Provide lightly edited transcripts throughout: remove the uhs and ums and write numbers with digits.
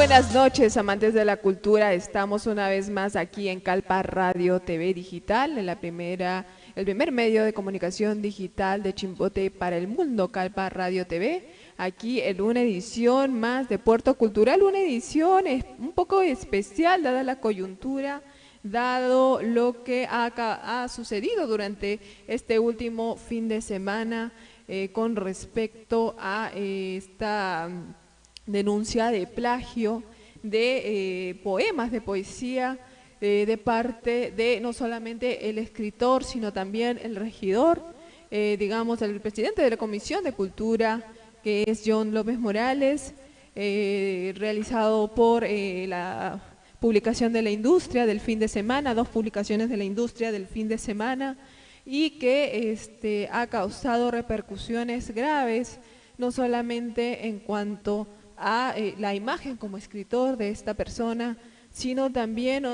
buenas noches, amantes de la cultura. Estamos una vez más aquí en Calpa Radio TV Digital, en el primer medio de comunicación digital de Chimbote para el mundo, Calpa Radio TV. Aquí en una edición más de Puerto Cultural, una edición un poco especial dada la coyuntura, dado lo que ha sucedido durante este último fin de semana con respecto a esta denuncia de plagio de poemas de poesía de parte de no solamente el escritor, sino también el regidor, digamos, el presidente de la Comisión de Cultura, que es John López Morales, realizado por la publicación de la industria del fin de semana, dos publicaciones de la industria del fin de semana, y que ha causado repercusiones graves, no solamente en cuanto a la imagen como escritor de esta persona, sino también,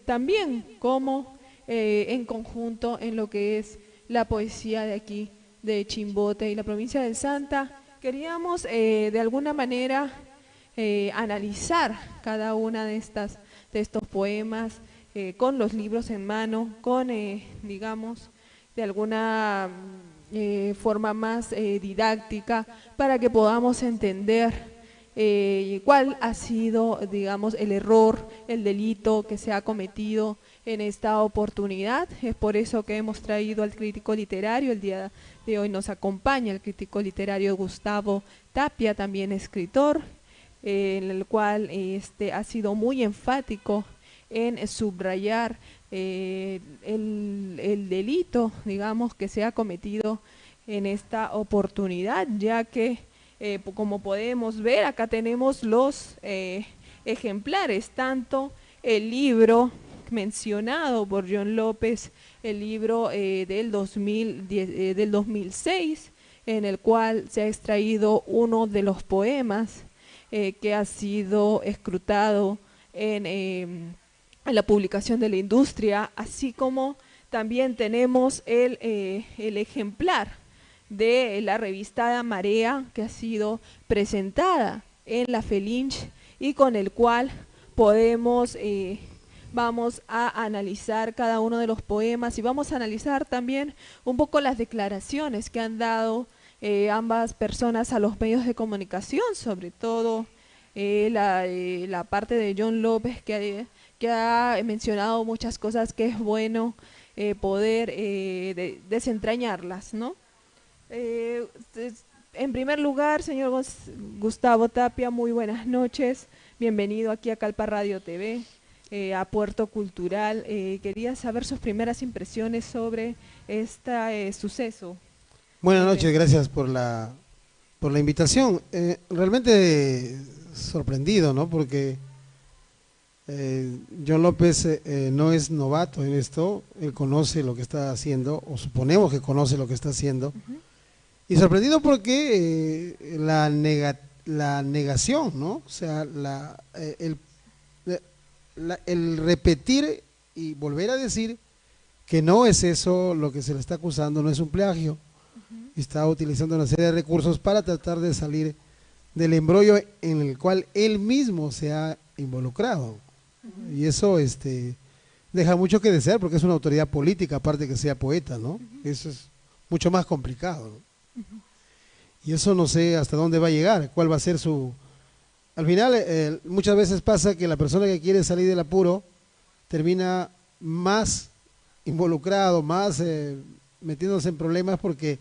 también como en conjunto en lo que es la poesía de aquí, de Chimbote y la provincia del Santa. Queríamos de alguna manera analizar cada una de estos poemas con los libros en mano, con, digamos, de alguna forma más didáctica, para que podamos entender cuál ha sido, digamos, el error, el delito que se ha cometido en esta oportunidad. Es por eso que hemos traído al crítico literario. El día de hoy nos acompaña el crítico literario Gustavo Tapia, también escritor, en el cual ha sido muy enfático en subrayar el delito, digamos, que se ha cometido en esta oportunidad, ya que como podemos ver, acá tenemos los ejemplares, tanto el libro mencionado por John López, el libro del 2006, en el cual se ha extraído uno de los poemas que ha sido escrutado en la publicación de la industria, así como también tenemos el ejemplar de la revista Marea, que ha sido presentada en la FELINCH y con el cual vamos a analizar cada uno de los poemas y vamos a analizar también un poco las declaraciones que han dado ambas personas a los medios de comunicación, sobre todo la parte de John López, que ha mencionado muchas cosas que es bueno poder desentrañarlas, ¿no? En primer lugar, señor Gustavo Tapia, muy buenas noches, bienvenido aquí a Calpa Radio TV, a Puerto Cultural. Quería saber sus primeras impresiones sobre este suceso. Buenas noches, gracias por la invitación. Realmente sorprendido, ¿no? Porque John López no es novato en esto, él conoce lo que está haciendo, o suponemos que conoce lo que está haciendo. Y sorprendido porque la negación, ¿no? O sea, el repetir y volver a decir que no es eso lo que se le está acusando, no es un plagio. Está utilizando una serie de recursos para tratar de salir del embrollo en el cual él mismo se ha involucrado. Y eso deja mucho que desear, porque es una autoridad política, aparte que sea poeta, ¿no? Eso es mucho más complicado, ¿no? Y eso no sé hasta dónde va a llegar, cuál va a ser su... Al final, muchas veces pasa que la persona que quiere salir del apuro termina más involucrado, más metiéndose en problemas, porque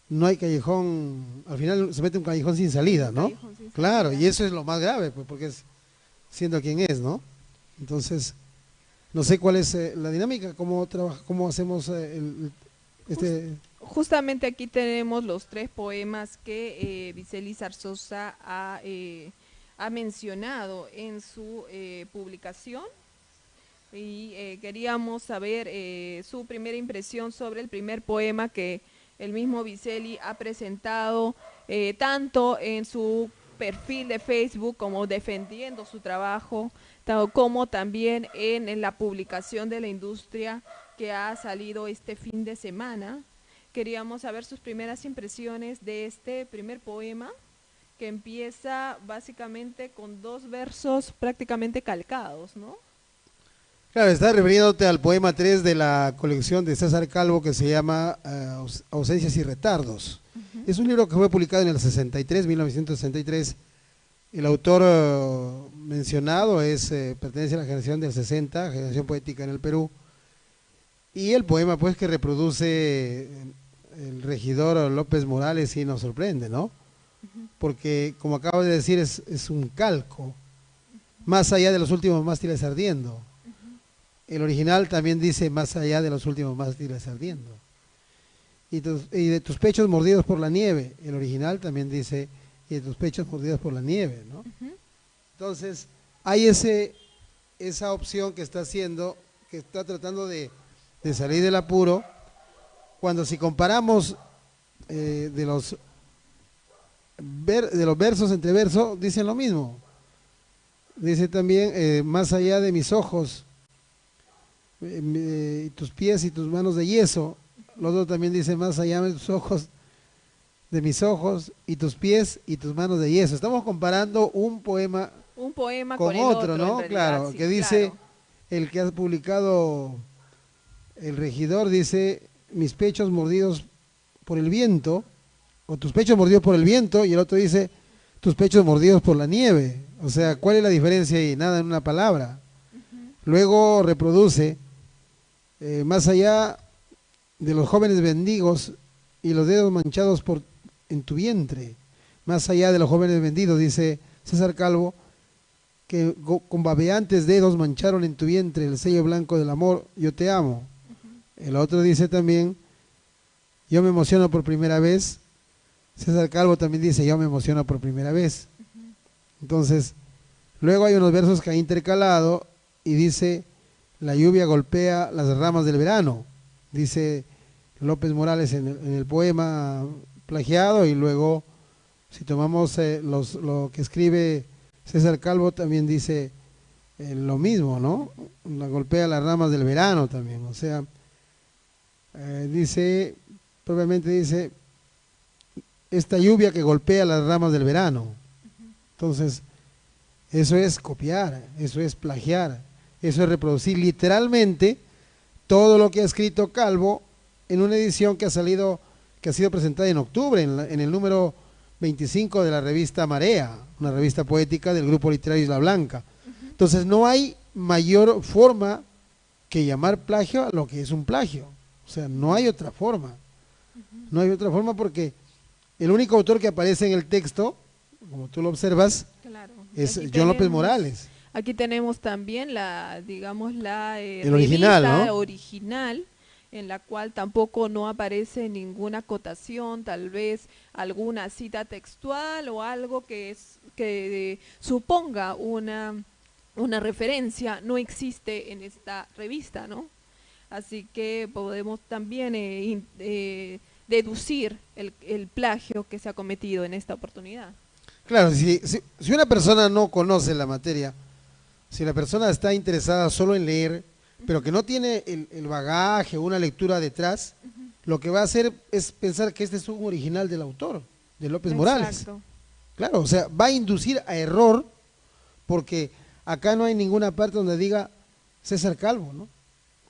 no hay callejón, al final se mete un callejón sin salida, ¿no? Claro, y eso es lo más grave, pues, porque es siendo quien es, ¿no? Entonces, no sé cuál es la dinámica, cómo hacemos Justamente aquí tenemos los tres poemas que Viceli Zarzosa ha mencionado en su publicación, y queríamos saber su primera impresión sobre el primer poema que el mismo Viceli ha presentado tanto en su perfil de Facebook como defendiendo su trabajo, como también en la publicación de la industria que ha salido este fin de semana. Queríamos saber sus primeras impresiones de este primer poema que empieza básicamente con 2 versos prácticamente calcados, ¿no? Claro, está refiriéndote al poema 3 de la colección de César Calvo que se llama Ausencias y Retardos. Es un libro que fue publicado en el 63, 1963. El autor mencionado pertenece a la generación del 60, generación poética en el Perú. Y el poema pues que reproduce el regidor López Morales sí nos sorprende, ¿no? Porque como acabo de decir es un calco, más allá de los últimos mástiles ardiendo. El original también dice más allá de los últimos mástiles ardiendo. Y de tus pechos mordidos por la nieve. El original también dice y de tus pechos mordidos por la nieve, ¿no? Entonces hay esa opción que está haciendo, que está tratando de salir del apuro, cuando si comparamos de los versos entre versos, dicen lo mismo. Dice también, más allá de mis ojos, tus pies y tus manos de yeso. Los otro también dice, más allá de tus ojos, de mis ojos y tus pies y tus manos de yeso. Estamos comparando un poema con otro, ¿no? Realidad, Claro, sí, que dice, claro. el que ha publicado el regidor dice, mis pechos mordidos por el viento, o tus pechos mordidos por el viento, y el otro dice, tus pechos mordidos por la nieve. O sea, ¿cuál es la diferencia ahí? Nada en una palabra. Luego reproduce, más allá de los jóvenes mendigos y los dedos manchados en tu vientre, más allá de los jóvenes vendidos, dice César Calvo, que con babeantes dedos mancharon en tu vientre el sello blanco del amor, yo te amo. El otro dice también, yo me emociono por primera vez. César Calvo también dice, yo me emociono por primera vez. Entonces, luego hay unos versos que ha intercalado y dice, la lluvia golpea las ramas del verano, dice López Morales en el poema plagiado, y luego, si tomamos lo que escribe César Calvo, también dice lo mismo, ¿no? La golpea las ramas del verano también, o sea, dice, propiamente dice, esta lluvia que golpea las ramas del verano. Entonces, eso es copiar, eso es plagiar, eso es reproducir literalmente todo lo que ha escrito Calvo en una edición que ha sido presentada en octubre, en el número 25 de la revista Marea, una revista poética del grupo literario Isla Blanca. Entonces, no hay mayor forma que llamar plagio a lo que es un plagio. O sea, no hay otra forma. No hay otra forma porque el único autor que aparece en el texto, como tú lo observas, Claro. es John López Morales. Aquí tenemos también la el original, ¿no? original, en la cual tampoco no aparece ninguna acotación, tal vez alguna cita textual o algo que suponga una referencia, no existe en esta revista, ¿no? Así que podemos también deducir el plagio que se ha cometido en esta oportunidad. Claro, si una persona no conoce la materia, si la persona está interesada solo en leer, pero que no tiene el bagaje o una lectura detrás, lo que va a hacer es pensar que este es un original del autor, de López Morales. Claro, o sea, va a inducir a error, porque acá no hay ninguna parte donde diga César Calvo, ¿no?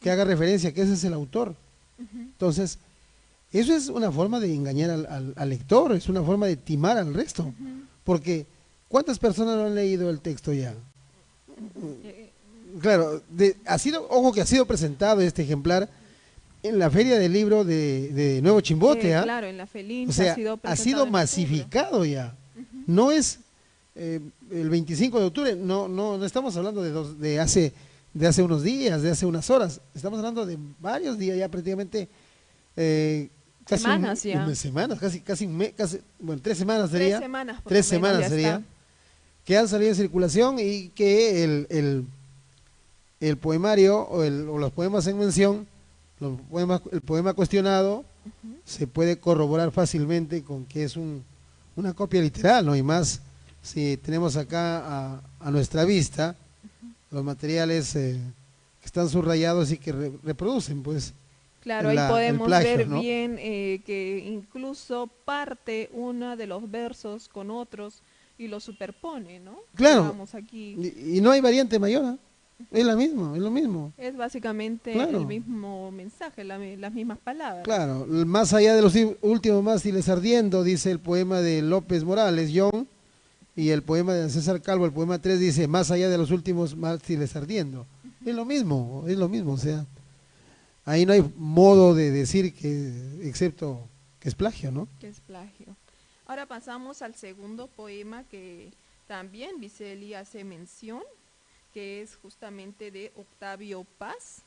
Que haga referencia que ese es el autor. Entonces, eso es una forma de engañar al lector, es una forma de timar al resto, porque ¿cuántas personas no han leído el texto ya? Claro, ojo que ha sido presentado este ejemplar en la Feria del Libro de Nuevo Chimbote, claro, en la Felín, o sea, ha sido masificado ya. No es el 25 de octubre, no estamos hablando de hace unos días, de hace unas horas, estamos hablando de varios días ya prácticamente, casi semanas, casi un mes, bueno, 3 semanas sería, 3 semanas sería, que han salido en circulación y que el poemario o los poemas en mención, el poema cuestionado, se puede corroborar fácilmente con que es una copia literal, ¿no? Y más si tenemos acá a nuestra vista los materiales que están subrayados y que reproducen pues Claro, ahí el podemos plagio, ver ¿no? bien que incluso parte uno de los versos con otros y los superpone, ¿no? Claro, Digamos aquí y no hay variante mayor, ¿ah? Es la misma, es lo mismo. es básicamente el Claro, mismo mensaje, las mismas palabras. claro. Más allá de los últimos mástiles ardiendo, dice el poema de López Morales, John, y el poema de César Calvo, el poema 3 dice, más allá de los últimos mástiles ardiendo. Es lo mismo, o sea, ahí no hay modo de decir que, excepto que es plagio, ¿no? Que es plagio. Ahora pasamos al segundo poema que también Vicelli hace mención, que es justamente de Octavio Paz,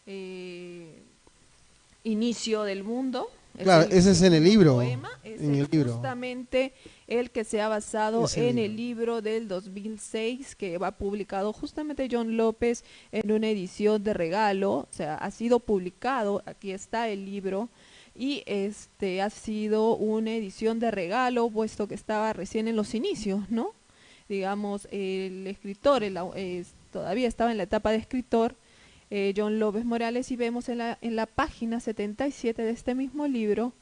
eh, Inicio del Mundo. Claro, ese es en el segundo libro, poema, es en el libro, justamente el que se ha basado es el en libro. el libro del 2006 que va publicado justamente John López en una edición de regalo, o sea, ha sido publicado, aquí está el libro, y ha sido una edición de regalo, puesto que estaba recién en los inicios, ¿no? Digamos, el escritor todavía estaba en la etapa de escritor, John López Morales, y vemos en la página 77 de este mismo libro,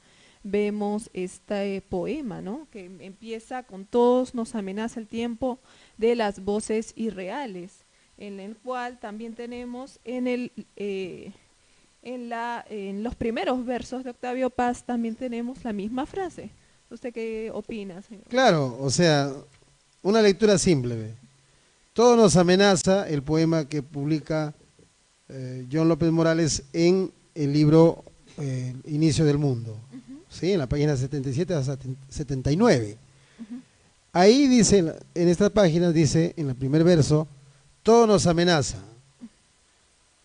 vemos este poema, ¿no? Que empieza con todos nos amenaza el tiempo de las voces irreales, en el cual también tenemos en los primeros versos de Octavio Paz también tenemos la misma frase. ¿Usted qué opina, señor? Claro, o sea, una lectura simple, ¿ve? Todo nos amenaza, el poema que publica John López Morales en el libro Inicio del Mundo, ¿sí? En la página 77 a 79. Ahí dice, en esta página dice, en el primer verso, todo nos amenaza.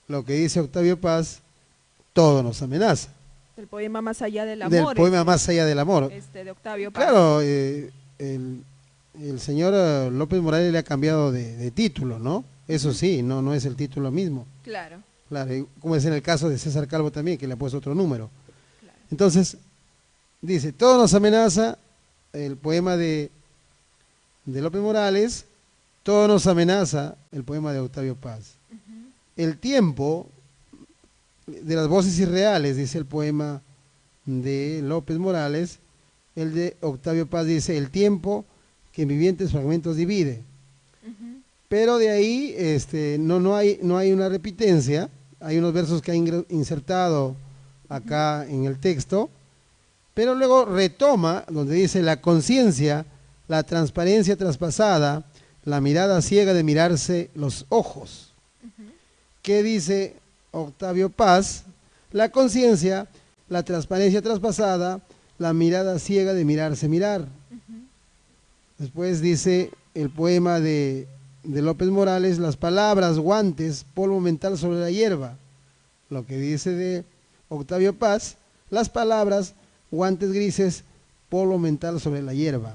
Lo que dice Octavio Paz, todo nos amenaza. El poema Más allá del Del amor, poema Más allá del amor. de Octavio Paz. Claro, el señor López Morales le ha cambiado de título, ¿no? Eso sí, no es el título mismo. Claro. Claro, y como es en el caso de César Calvo también, que le ha puesto otro número. Claro. Entonces, dice, todo nos amenaza, el poema de López Morales, todo nos amenaza, el poema de Octavio Paz. El tiempo de las voces irreales, dice el poema de López Morales, el de Octavio Paz dice, el tiempo que en vivientes fragmentos divide. Pero de ahí no hay una repitencia, hay unos versos que ha insertado acá en el texto, pero luego retoma donde dice la conciencia, la transparencia traspasada, la mirada ciega de mirarse los ojos. ¿Qué dice Octavio Paz? La conciencia, la transparencia traspasada, la mirada ciega de mirarse mirar. Después dice el poema de López Morales, las palabras, guantes, polvo mental sobre la hierba. Lo que dice de Octavio Paz, las palabras, guantes grises, polvo mental sobre la hierba.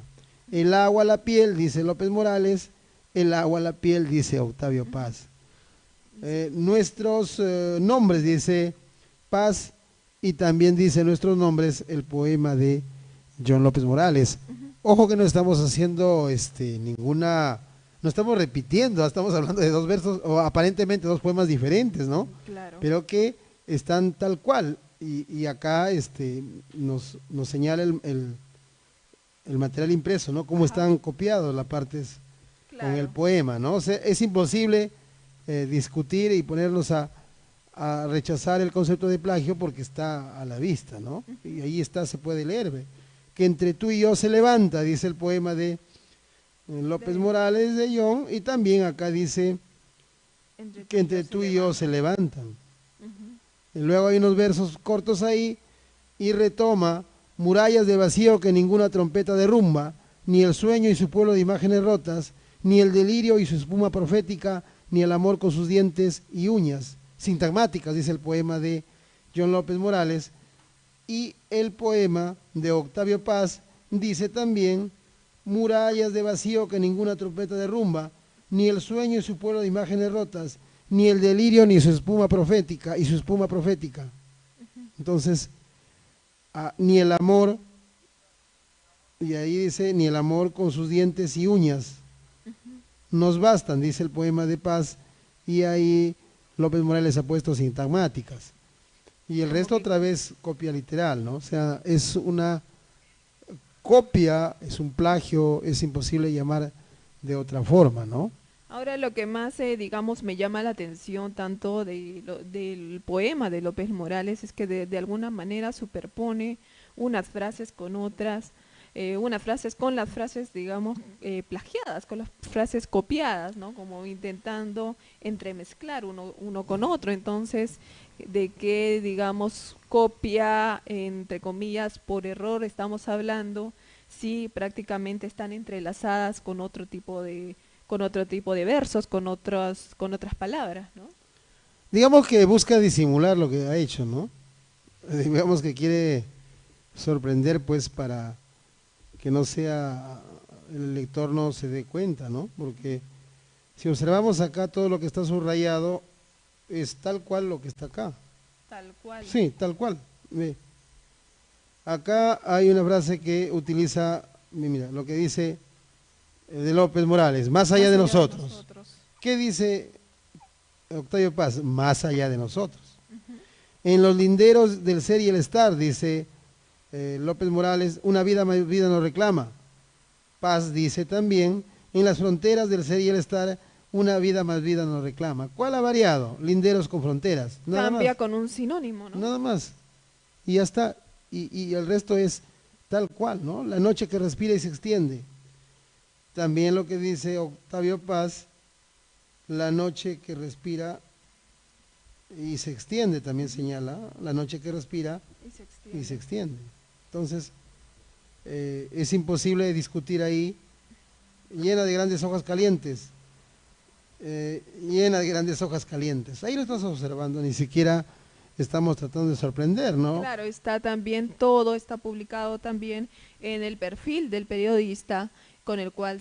El agua, la piel, dice López Morales, el agua, la piel, dice Octavio Paz. Nuestros nombres, dice Paz, y también dice nuestros nombres el poema de John López Morales. Ojo que no estamos haciendo no estamos repitiendo, estamos hablando de dos versos, o aparentemente dos poemas diferentes, ¿no? Claro. Pero que están tal cual, y acá nos señala el material impreso, ¿no? Cómo están copiados las partes con el poema, ¿no? O sea, es imposible discutir y ponernos a rechazar el concepto de plagio porque está a la vista, ¿no? Y ahí está, se puede leer, ¿ve? Que entre tú y yo se levanta, dice el poema de López Morales de John, y también acá dice que entre tú y yo se levantan. Y luego hay unos versos cortos ahí y retoma murallas de vacío que ninguna trompeta derrumba, ni el sueño y su pueblo de imágenes rotas, ni el delirio y su espuma profética, ni el amor con sus dientes y uñas sintagmáticas, dice el poema de John López Morales. Y el poema de Octavio Paz dice también murallas de vacío que ninguna trompeta derrumba, ni el sueño y su pueblo de imágenes rotas, ni el delirio ni su espuma profética y su espuma profética. Entonces, ni el amor, y ahí dice, ni el amor con sus dientes y uñas nos bastan, dice el poema de Paz, y ahí López Morales ha puesto sintagmáticas. Y el Como resto que otra vez copia literal, ¿no? O sea, es una copia, es un plagio, es imposible llamar de otra forma, ¿no? ahora lo que más, digamos, me llama la atención tanto del poema de López Morales es que de alguna manera superpone unas frases con otras, unas frases con las frases, digamos, plagiadas, con las frases copiadas, ¿no? Como intentando entremezclar uno con otro. Entonces, de qué, digamos, copia, entre comillas, por error estamos hablando, si prácticamente están entrelazadas con otro tipo de versos, con otras palabras, ¿no? Digamos que busca disimular lo que ha hecho, ¿no? Digamos que quiere sorprender, pues, para que no sea, el lector no se dé cuenta, ¿no? Porque si observamos acá todo lo que está subrayado, es tal cual lo que está acá. Tal cual. Sí, tal cual. Ve. Acá hay una frase que utiliza, mira, lo que dice de López Morales, más allá Más de allá de nosotros. nosotros. ¿Qué dice Octavio Paz? Más allá de nosotros. Ujú. En los linderos del ser y el estar, dice López Morales, una vida más vida nos reclama. Paz dice también, en las fronteras del ser y el estar, una vida más vida nos reclama. ¿Cuál ha variado? Linderos con fronteras, nada Cambia más, con un sinónimo, ¿no? nada más. Y ya está. Y el resto es tal cual, ¿no? La noche que respira y se extiende. También lo que dice Octavio Paz, la noche que respira y se extiende, también señala, la noche que respira Y se y se extiende. extiende. Entonces, es imposible discutir ahí, llena de grandes hojas calientes, llena de grandes hojas calientes. Ahí lo estás observando, ni siquiera estamos tratando de sorprender, ¿no? Claro, está también todo, está publicado también en el perfil del periodista con el cual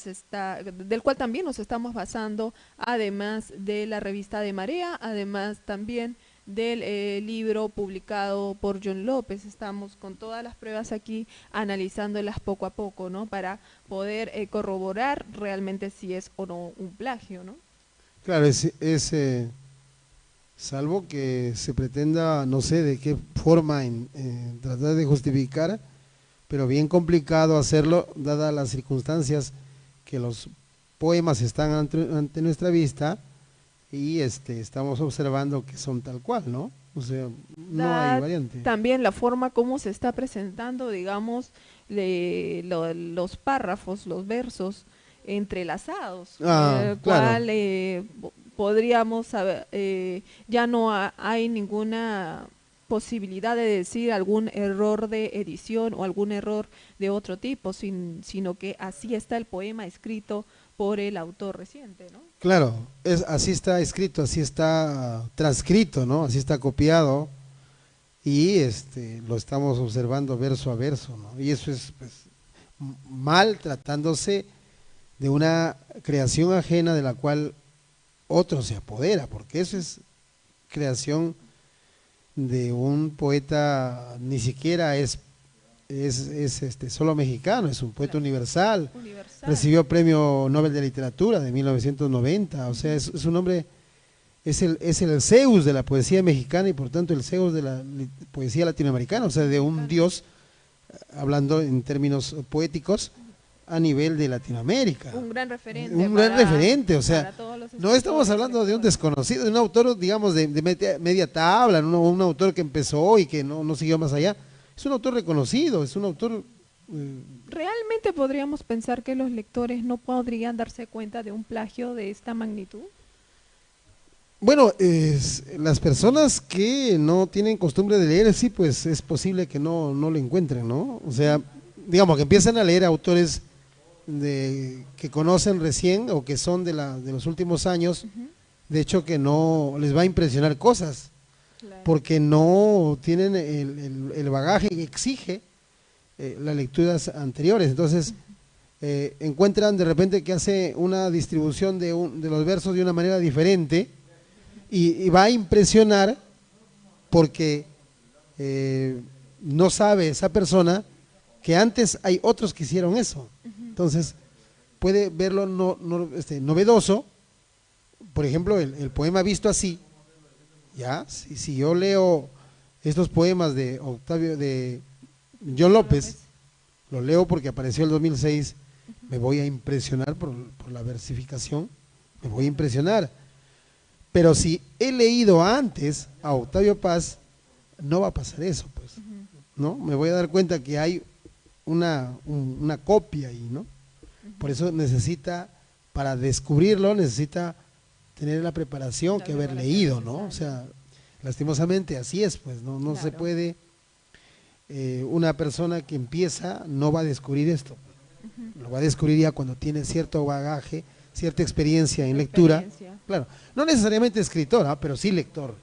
del cual también nos estamos basando, además de la revista de Marea, además también del libro publicado por John López. Estamos con todas las pruebas aquí analizándolas poco a poco, ¿no? Para poder corroborar realmente si es o no un plagio, ¿no? Claro, salvo que se pretenda, no sé de qué forma, tratar de justificar, pero bien complicado hacerlo, dadas las circunstancias que los poemas están ante nuestra vista y estamos observando que son tal cual, ¿no? O sea, no hay Da variante. también la forma como se está presentando, digamos, los párrafos, los versos entrelazados, Ah, el claro, cual podríamos saber, ya no hay ninguna posibilidad de decir algún error de edición o algún error de otro tipo, sino que así está el poema escrito por el autor reciente, ¿no? claro, así está escrito, así está transcrito, ¿no? Así está copiado y lo estamos observando verso a verso, ¿no? Y eso es, pues, mal tratándose de una creación ajena de la cual otro se apodera, porque eso es creación de un poeta, ni siquiera es solo mexicano, es un poeta Claro, universal, universal. recibió premio Nobel de Literatura de 1990, o sea, es un hombre, es el Zeus de la poesía mexicana y por tanto el Zeus de la poesía latinoamericana, o sea, de un Latinoamericana. dios, hablando en términos poéticos, a nivel de Latinoamérica. Un gran referente Un gran referente, o para sea, todos los no estamos escritores, hablando de un lectores. desconocido, de un autor, digamos, de media tabla, no un autor que empezó y que no siguió más allá. Es un autor reconocido, es un autor... ¿Realmente podríamos pensar que los lectores no podrían darse cuenta de un plagio de esta magnitud? bueno, las personas que no tienen costumbre de leer, sí, pues es posible que no lo encuentren, ¿no? O sea, digamos, que empiezan a leer autores que conocen recién o que son de los últimos años, Ujú. de hecho que no les va a impresionar cosas, Claro. porque no tienen el bagaje que exige las lecturas anteriores. Entonces, encuentran de repente que hace una distribución de los versos de una manera diferente y va a impresionar porque no sabe esa persona que antes hay otros que hicieron eso. Entonces, puede verlo novedoso. Por ejemplo, el poema visto así, ¿ya? Si yo leo estos poemas de Octavio, de John López, los leo porque apareció el 2006, me voy a impresionar por la versificación, me voy a impresionar. Pero si he leído antes a Octavio Paz, no va a pasar eso, pues, ¿no? Me voy a dar cuenta que hay una copia ahí, ¿no? Por eso necesita, para descubrirlo, necesita tener la preparación que haber leído, ¿no? O sea, lastimosamente así es, pues, no claro. Se puede, una persona que empieza no va a descubrir esto, lo va a descubrir ya cuando tiene cierto bagaje, cierta experiencia en lectura, claro, no necesariamente escritor, pero sí lector,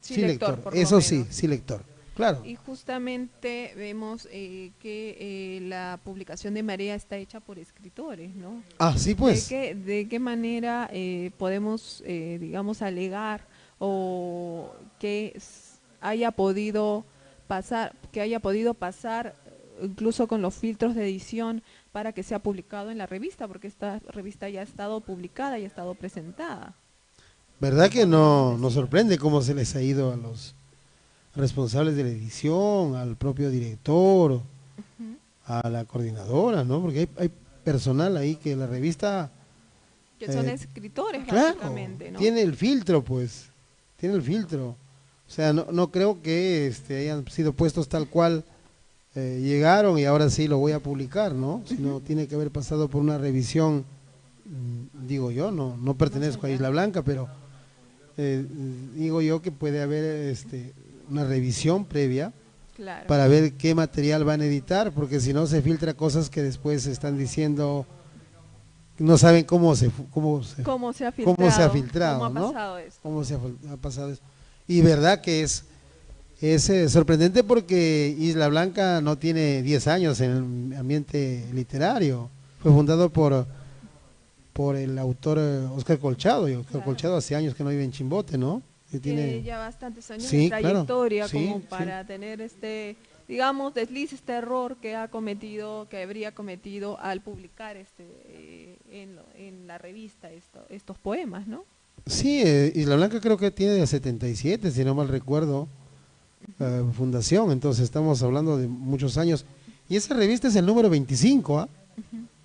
sí lector, eso sí, sí lector, claro. Y justamente vemos que la publicación de Marea está hecha por escritores, ¿no? Ah, sí, pues. ¿De qué manera podemos, digamos, alegar o que haya podido pasar, incluso con los filtros de edición, para que sea publicado en la revista, porque esta revista ya ha estado publicada y ha estado presentada? ¿Verdad que nos sorprende cómo se les ha ido a los responsables de la edición, al propio director, a la coordinadora, ¿no? Porque hay personal ahí que la revista... Que son escritores, claro, básicamente, ¿no? Tiene el filtro, pues, tiene el filtro. O sea, no creo que hayan sido puestos tal cual llegaron y ahora sí lo voy a publicar, ¿no? Sino tiene que haber pasado por una revisión, digo yo, no pertenezco a Isla Blanca, pero digo yo que puede haber una revisión previa, claro, para ver qué material van a editar, porque si no se filtra cosas que después se están diciendo, no saben cómo se ha filtrado, cómo ha ¿no? pasado esto. Cómo se ha pasado esto. Y verdad que es sorprendente porque Isla Blanca no tiene 10 años en el ambiente literario, fue fundado por el autor Oscar Colchado, y Oscar claro. Colchado hace años que no vive en Chimbote, ¿no? Tiene ya bastantes años de trayectoria, claro, como para tener digamos, desliz, error que habría cometido al publicar en la revista estos poemas, ¿no? Sí, Isla Blanca creo que tiene de 77, si no mal recuerdo, fundación, entonces estamos hablando de muchos años. Y esa revista es el número 25, ¿ah?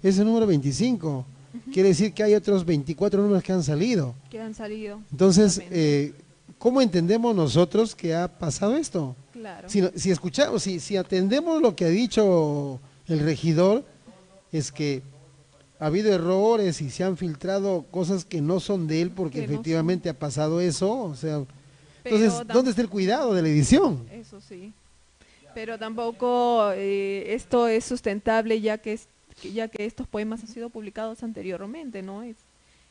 Es el número 25. Quiere decir que hay otros 24 números que han salido. Entonces, ¿cómo entendemos nosotros que ha pasado esto? Claro. Si escuchamos, si atendemos lo que ha dicho el regidor, es que ha habido errores y se han filtrado cosas que no son de él porque efectivamente ha pasado eso, o sea, entonces, ¿dónde está el cuidado de la edición? Eso sí, pero tampoco esto es sustentable ya que estos poemas han sido publicados anteriormente, ¿no?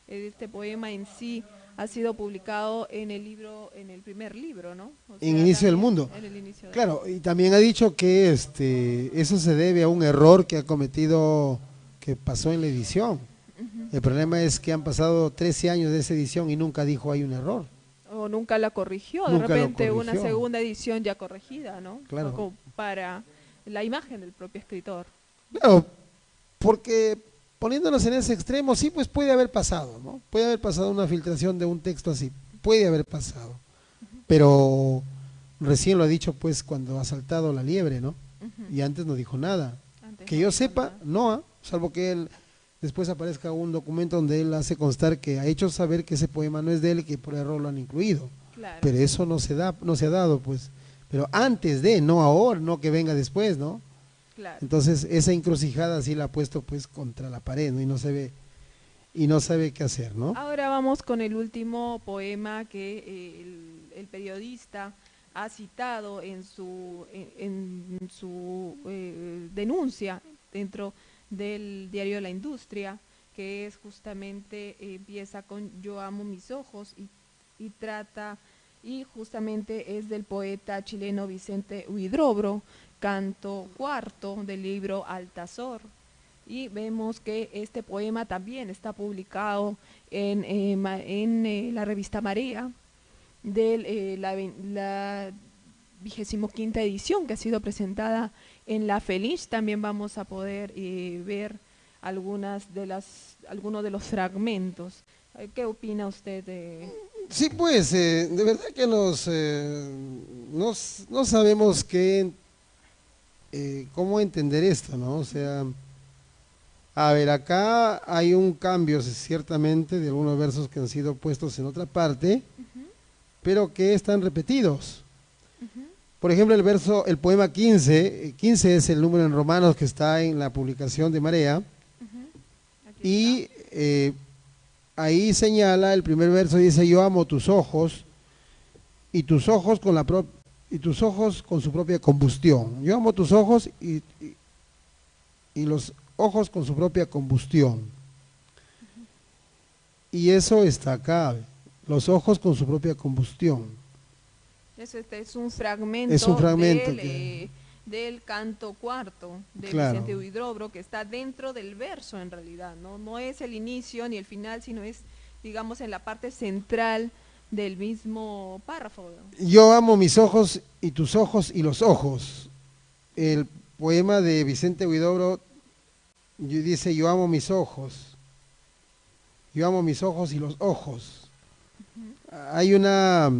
Este poema en sí ha sido publicado en el primer libro, ¿no? O sea, en Inicio del Mundo. En el inicio del claro, y también ha dicho que eso se debe a un error que ha cometido, que pasó en la edición. El problema es que han pasado 13 años de esa edición y nunca dijo hay un error. O nunca la corrigió, de repente una segunda edición ya corregida, ¿no? Claro. Como para la imagen del propio escritor. Claro, porque poniéndonos en ese extremo, sí, pues puede haber pasado, ¿no? Puede haber pasado una filtración de un texto así, puede haber pasado. Pero recién lo ha dicho, pues, cuando ha saltado la liebre, ¿no? Y antes no dijo nada. Que yo sepa, no, salvo que él después aparezca un documento donde él hace constar que ha hecho saber que ese poema no es de él y que por error lo han incluido. Claro. Pero eso no se ha dado, pues. Pero antes de, no ahora, no que venga después, ¿no? Claro. Entonces esa encrucijada sí la ha puesto pues contra la pared, ¿no? Y no sabe qué hacer, ¿no? Ahora vamos con el último poema que el periodista ha citado en su denuncia dentro del diario La Industria, que es justamente, empieza con Yo amo mis ojos y trata, y justamente es del poeta chileno Vicente Huidrobro, canto cuarto del libro Altazor. Y vemos que este poema también está publicado en la revista Marea, de la 25ª edición, que ha sido presentada en La Feliz. También vamos a poder ver algunos de los fragmentos. ¿Qué opina usted de Sí, pues, de verdad que no sabemos cómo entender esto, ¿no? O sea, a ver, acá hay un cambio ciertamente de algunos versos que han sido puestos en otra parte, Ujú, pero que están repetidos. ujú. Por ejemplo, el poema 15, 15 es el número en romanos que está en la publicación de Marea, Ujú, aquí está. y ahí señala, el primer verso dice, yo amo tus ojos, y tus ojos y tus ojos con su propia combustión. Yo amo tus ojos y los ojos con su propia combustión. Y eso está acá, los ojos con su propia combustión. Este es un Es un fragmento fragmento que, del canto cuarto de claro, Vicente Huidobro, que está dentro del verso en realidad, ¿no? No es el inicio ni el final, sino es, digamos, en la parte central del mismo párrafo, ¿no? yo amo mis ojos y tus ojos y los ojos. El poema de Vicente Huidobro dice, yo amo mis ojos y los ojos. Ujú, Hay una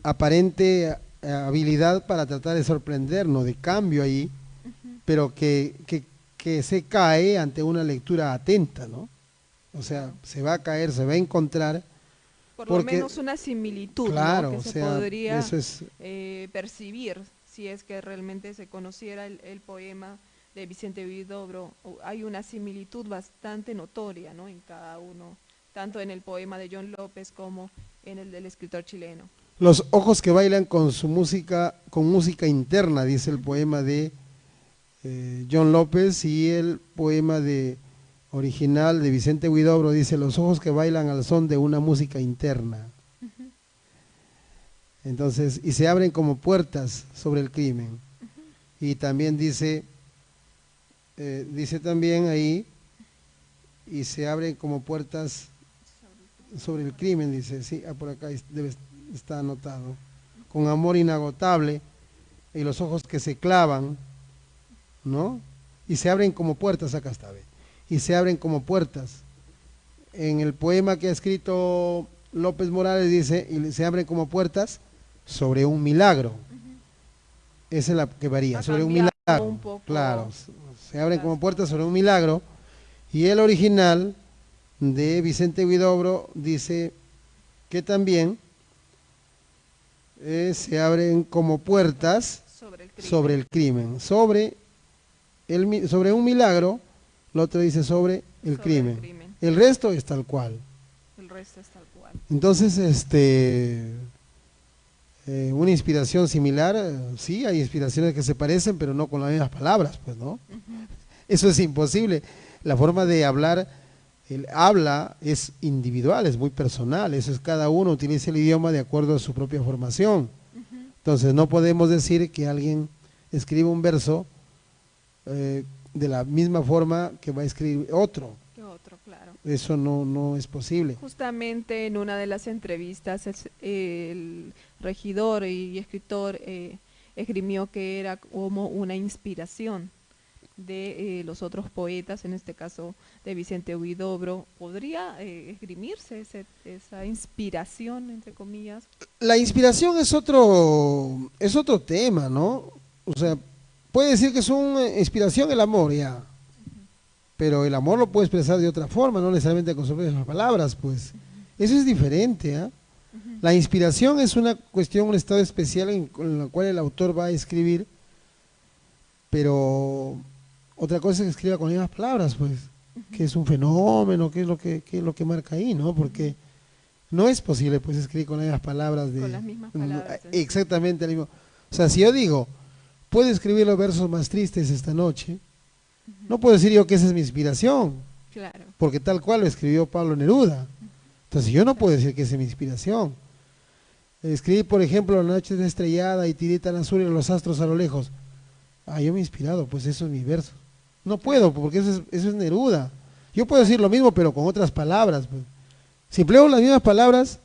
aparente habilidad para tratar de sorprendernos, de cambio ahí, ujú, pero que se cae ante una lectura atenta, ¿no? O sea, claro. se va a caer, se va a encontrar, Por lo porque, menos una similitud, ¿no? claro, Que o se sea, podría eso es, percibir si es que realmente se conociera el poema de Vicente Huidobro. Hay una similitud bastante notoria, ¿no? En cada uno, tanto en el poema de John López como en el del escritor chileno. los ojos que bailan con su música, con música interna, dice el Ujú, poema de John López, y el poema de original de Vicente Huidobro dice, los ojos que bailan al son de una música interna. ujú, Entonces, y se abren como puertas sobre el crimen. ujú. Y también dice también ahí, y se abren como puertas sobre el crimen, dice, sí, por acá está anotado, con amor inagotable, y los ojos que se clavan, ¿no? Y se abren como puertas, acá está, ve, y se abren como puertas. En el poema que ha escrito López Morales dice, y se abren como puertas sobre un milagro. Ujú. Esa es la que varía, Ha sobre un cambiado milagro, un claro, poco se abren las como puertas sobre cosas. un milagro, y el original de Vicente Huidobro dice que también se abren como puertas Sobre el sobre crimen, el crimen, sobre un milagro, el otro dice sobre el sobre el crimen, crimen. el resto es tal cual. El resto es tal cual. Entonces, una inspiración similar, sí, hay inspiraciones que se parecen, pero no con las mismas palabras, pues, ¿no? Ujú, Eso es imposible. La forma de hablar, el habla es individual, es muy personal, eso es cada uno utiliza el idioma de acuerdo a su propia formación. ujú. Entonces, no podemos decir que alguien escribe un verso de la misma forma que va a escribir otro. ¿Qué otro? Claro. Eso no es posible. Justamente en una de las entrevistas el regidor y escritor esgrimió que era como una inspiración de los otros poetas, en este caso de Vicente Huidobro. ¿Podría esgrimirse esa inspiración, entre comillas? La inspiración es otro tema, ¿no? O sea, puede decir que es una inspiración el amor, ya, pero el amor lo puede expresar de otra forma, no necesariamente con sus propias palabras, pues. Eso es diferente, ¿ah? Ujú, La inspiración es una cuestión, un estado especial en la cual el autor va a escribir, pero otra cosa es que escriba con las mismas palabras, pues, ujú, que es un fenómeno, qué es lo que marca ahí, ¿no? ujú. Porque no es posible, pues, escribir con las mismas palabras Con las mismas palabras en sí. exactamente el mismo. O sea, si yo digo, puedo escribir los versos más tristes esta noche, Ujú, no puedo decir yo que esa es mi inspiración, claro. porque tal cual lo escribió Pablo Neruda. Ujú, Entonces yo no claro. puedo decir que esa es mi inspiración. Escribí, por ejemplo, La noche es estrellada y tirita en azul y los astros a lo lejos. Ah, yo me he inspirado, pues eso es mi verso. No puedo, Claro. porque eso es Neruda. Yo puedo decir Claro. lo mismo, pero con otras palabras, pues. Si empleo las mismas palabras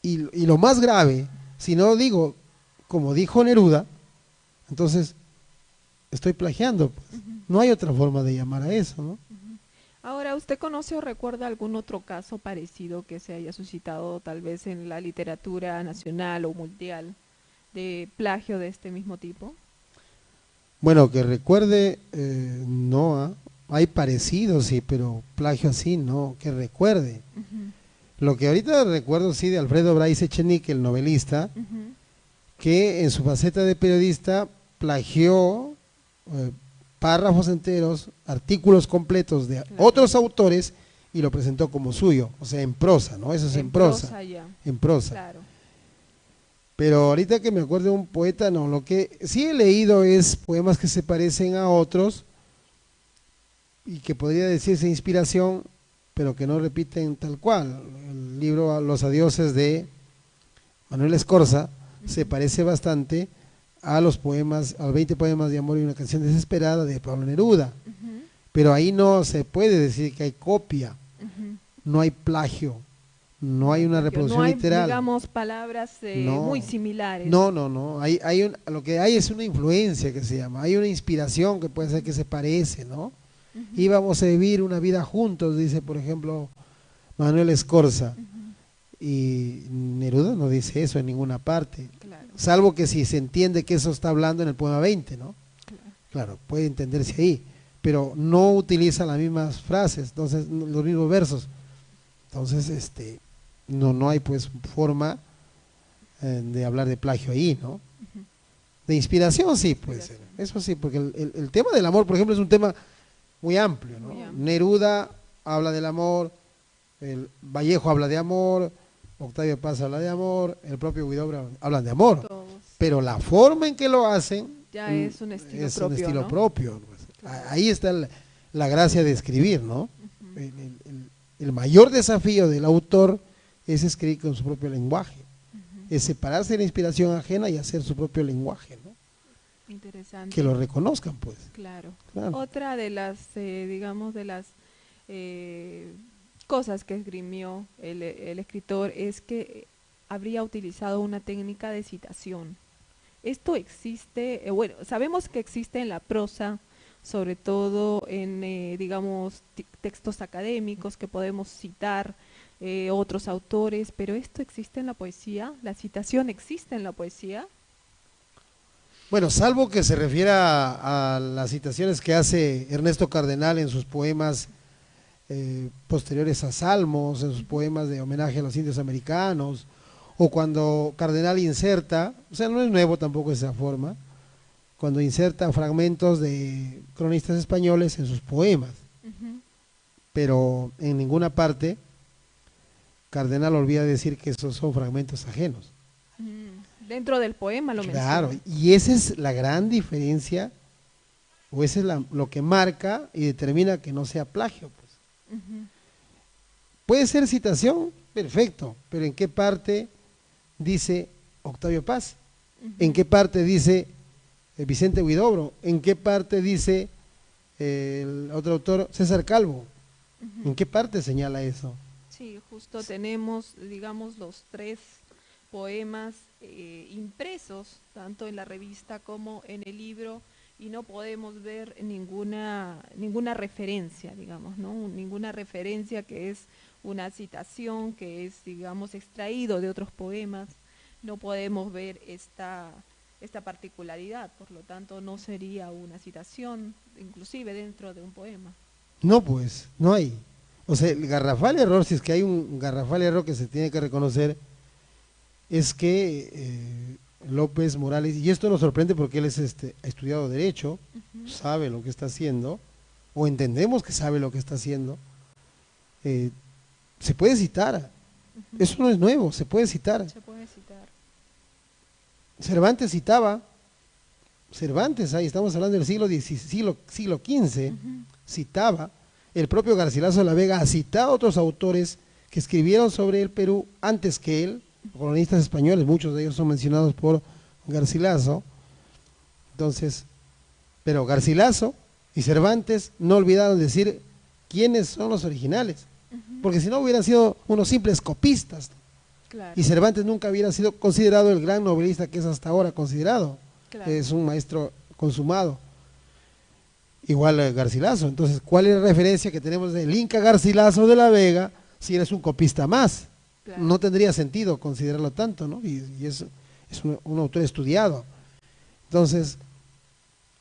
y lo más grave, si no digo como dijo Neruda, entonces estoy plagiando, pues. Ujú, No hay otra forma de llamar a eso, ¿no? ujú. Ahora Ahora, ¿usted conoce o recuerda algún otro caso parecido que se haya suscitado tal vez en la literatura nacional o mundial de plagio de este mismo tipo? Bueno, que recuerde, no, hay parecidos, sí, pero plagio así, no, que recuerde. Ujú, Lo que ahorita recuerdo, sí, de Alfredo Bryce Echenique, el novelista, ujú, que en su faceta de periodista plagió eh, párrafos enteros, artículos completos de claro. otros autores y lo presentó como suyo, o sea, en prosa, ¿no? Eso es en prosa, ya, en prosa. claro. Pero ahorita que me acuerdo de un poeta, no, lo que sí he leído es poemas que se parecen a otros y que podría decirse inspiración, pero que no repiten tal cual. El libro Los Adioses de Manuel Escorza se Ujú, parece bastante a los poemas, a los 20 poemas de amor y una canción desesperada de Pablo Neruda, ujú, pero ahí no se puede decir que hay copia, ujú. no hay plagio, no No hay hay una plagio, no reproducción hay, literal, digamos, palabras muy no, similares. no, lo que hay es una influencia que se llama, hay una inspiración que puede ser que se parece, ¿no? Ujú, Íbamos a vivir una vida juntos, dice por ejemplo Manuel Escorza, ujú, y Neruda no dice eso en ninguna parte, claro, salvo que si se entiende que eso está hablando en el poema 20, ¿no? claro. Claro, puede entenderse ahí, pero no utiliza las mismas frases, entonces los mismos versos. Entonces, no hay pues forma de hablar de plagio ahí, ¿no? Ujú, De inspiración sí puede ser, inspiración, eso sí, porque el tema del amor, por ejemplo, es un tema muy amplio, muy ¿no? amplio. Neruda habla del amor, el Vallejo habla de amor, Octavio Paz habla de amor, el propio Huidobro hablan de amor, Todos. pero la forma en que lo hacen Ya es un estilo es un propio, estilo ¿no? propio, pues. Claro. Ahí está la gracia de escribir, ¿no? Ujú, El mayor desafío del autor es escribir con su propio lenguaje, ujú. es separarse de la inspiración ajena y hacer su propio lenguaje, ¿no? Que Interesante, lo reconozcan, pues. claro. Claro. Otra de las, digamos, de las eh, cosas que esgrimió el escritor es que habría utilizado una técnica de citación. Esto existe, bueno, sabemos que existe en la prosa, sobre todo en, digamos, textos académicos que podemos citar otros autores, pero esto existe en la poesía, la citación existe en la poesía. Bueno, salvo que se refiera a las citaciones que hace Ernesto Cardenal en sus poemas posteriores a Salmos, en sus Ujú, poemas de homenaje a los indios americanos, o cuando Cardenal inserta, o sea, no es nuevo tampoco esa forma, cuando inserta fragmentos de cronistas españoles en sus poemas, ujú. pero en ninguna parte Cardenal olvida decir que esos son fragmentos ajenos. Dentro del poema lo Claro, menciona. y esa es la gran diferencia, o ese es lo que marca y determina que no sea plagio, pues. Ujú, Puede ser citación, perfecto, pero ¿en qué parte dice Octavio Paz? ¿En ujú. qué parte dice Vicente Huidobro? ¿En qué parte dice el otro autor, César Calvo? ¿En Ujú. qué parte señala eso? Sí, justo tenemos, digamos, los tres poemas impresos, tanto en la revista como en el libro, y no podemos ver ninguna referencia, digamos, ¿no? Ninguna referencia que es una citación, que es, digamos, extraído de otros poemas. No podemos ver esta particularidad, por lo tanto no sería una citación, inclusive dentro de un poema. No, pues, no hay. O sea, el garrafal error, si es que hay un garrafal error que se tiene que reconocer, es que López Morales, y esto nos sorprende porque él es ha estudiado Derecho, Ujú, sabe lo que está haciendo, o entendemos que sabe lo que está haciendo, eh, se puede citar, ujú. eso no es nuevo, se puede citar. Se puede citar. Cervantes citaba, Cervantes, ahí estamos hablando del siglo XV, Ujú, citaba, el propio Garcilaso de la Vega ha citado a otros autores que escribieron sobre el Perú antes que él, colonistas españoles, muchos de ellos son mencionados por Garcilaso. Entonces, pero Garcilaso y Cervantes no olvidaron decir quiénes son los originales, ujú. porque si no hubieran sido unos simples copistas, y Claro, Cervantes nunca hubiera sido considerado el gran novelista que es hasta ahora considerado, claro. es un maestro consumado. igual Garcilaso. Entonces, ¿cuál es la referencia que tenemos del Inca Garcilaso de la Vega si eres un copista más? Claro. No tendría sentido considerarlo tanto, ¿no? Y es un autor estudiado. Entonces,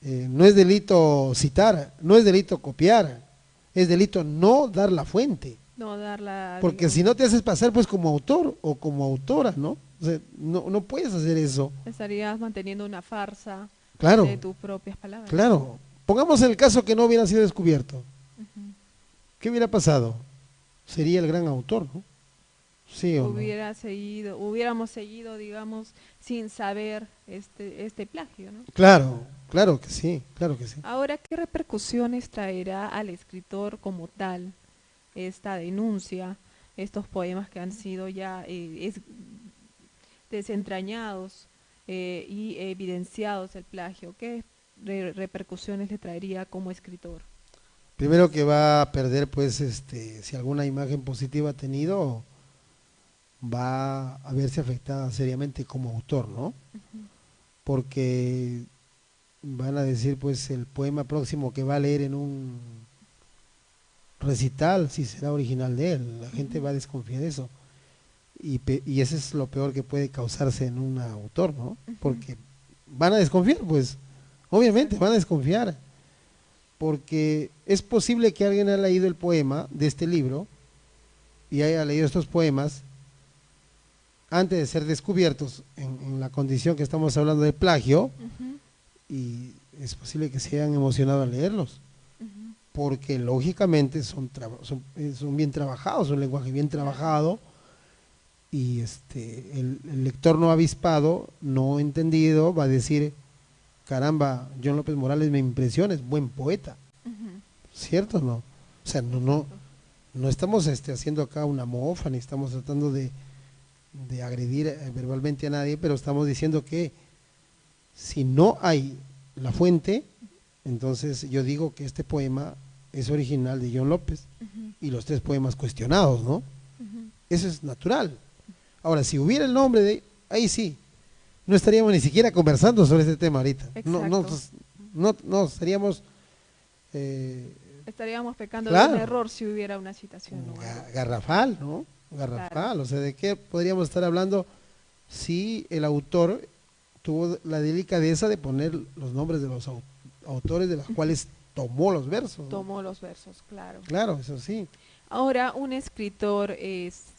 no es delito citar, no es delito copiar, es delito no dar la fuente. No darla. Porque digamos, si no te haces pasar pues como autor o como autora, ¿no? O sea, no puedes hacer eso. estarías manteniendo una farsa Claro, de tus propias palabras. claro. Pongamos el caso que no hubiera sido descubierto. Ujú. ¿Qué hubiera pasado? Sería el gran autor, ¿no? Sí o no. Hubiéramos seguido, digamos, sin saber este plagio, ¿no? Claro, claro que sí, claro que sí. Ahora, ¿qué repercusiones traerá al escritor como tal esta denuncia, estos poemas que han sido ya desentrañados y evidenciados el plagio? ¿Qué repercusiones le traería como escritor? Primero que va a perder pues si alguna imagen positiva ha tenido, va a verse afectada seriamente como autor, ¿no? Porque van a decir pues el poema próximo que va a leer en un recital si será original de él, la gente va a desconfiar de eso y eso es lo peor que puede causarse en un autor, ¿no? Porque van a desconfiar, pues obviamente van a desconfiar, porque es posible que alguien haya leído el poema de este libro y haya leído estos poemas antes de ser descubiertos en la condición que estamos hablando de plagio, y es posible que se hayan emocionado al leerlos, porque lógicamente son bien trabajados, un lenguaje bien trabajado, y el lector no avispado, no entendido, va a decir, caramba, John López Morales me impresiona, es buen poeta, ¿cierto o no? O sea, no estamos haciendo acá una mofa, ni estamos tratando de agredir verbalmente a nadie, pero estamos diciendo que si no hay la fuente, entonces yo digo que este poema es original de John López y los 3 poemas cuestionados, ¿no? Eso es natural. Ahora, si hubiera el nombre de, ahí sí, no estaríamos ni siquiera conversando sobre este tema ahorita. No estaríamos estaríamos pecando claro, de un error si hubiera una citación. garrafal, ¿no? Garrafal, claro. O sea, ¿de qué podríamos estar hablando si el autor tuvo la delicadeza de poner los nombres de los autores de los cuales tomó los versos, ¿no? Tomó los versos, claro. Claro, eso sí. Ahora, un escritor